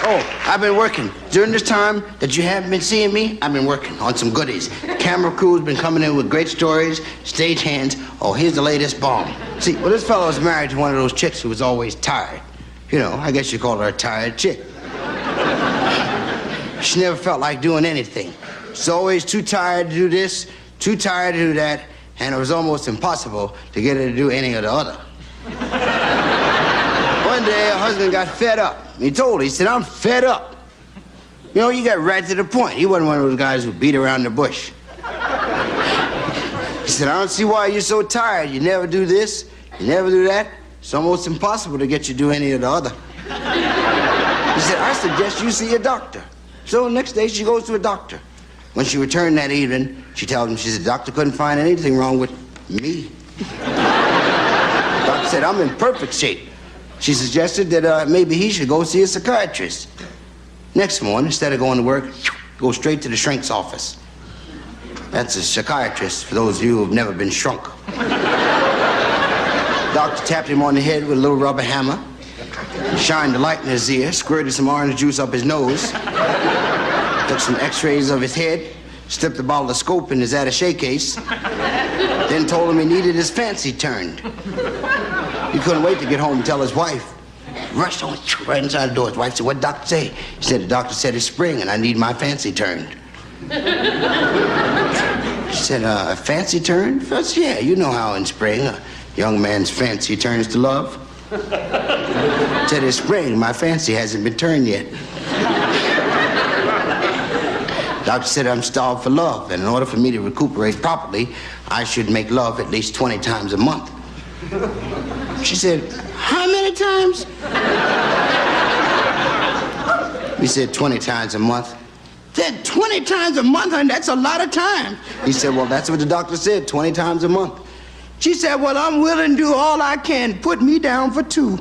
Oh, I've been working. During this time that you haven't been seeing me, I've been working on some goodies. Camera crew's been coming in with great stories, stage hands. Oh, here's the latest bomb. See, well, this fellow was married to one of those chicks who was always tired. You know, I guess you call her a tired chick. She never felt like doing anything. She's always too tired to do this, too tired to do that, and it was almost impossible to get her to do any of the other. One day, her husband got fed up. He told her, he said, I'm fed up. You know, you got right to the point. He wasn't one of those guys who beat around the bush. He said, I don't see why you're so tired. You never do this, you never do that. It's almost impossible to get you to do any of the other. He said, I suggest you see a doctor. So the next day, she goes to a doctor. When she returned that evening, she tells him, she said, the doctor couldn't find anything wrong with me. The doctor said, I'm in perfect shape. She suggested that maybe he should go see a psychiatrist. Next morning, instead of going to work, go straight to the shrink's office. That's a psychiatrist, for those of you who have never been shrunk. The doctor tapped him on the head with a little rubber hammer, shined the light in his ear, squirted some orange juice up his nose, took some x-rays of his head, slipped a bottle of scope in his attaché case, then told him he needed his fancy turned. He couldn't wait to get home and tell his wife. Rushed on right inside the door. His wife said, what'd the doctor say? He said, the doctor said it's spring and I need my fancy turned. She said, a fancy turn? First, yeah, you know how in spring a young man's fancy turns to love. Said it's spring, my fancy hasn't been turned yet. Doctor said I'm starved for love, and in order for me to recuperate properly, I should make love at least 20 times a month. She said, how many times? He said 20 times a month. Said 20 times a month, and that's a lot of time. He said, well, that's what the doctor said, 20 times a month. She said, well, I'm willing to do all I can. Put me down for 2.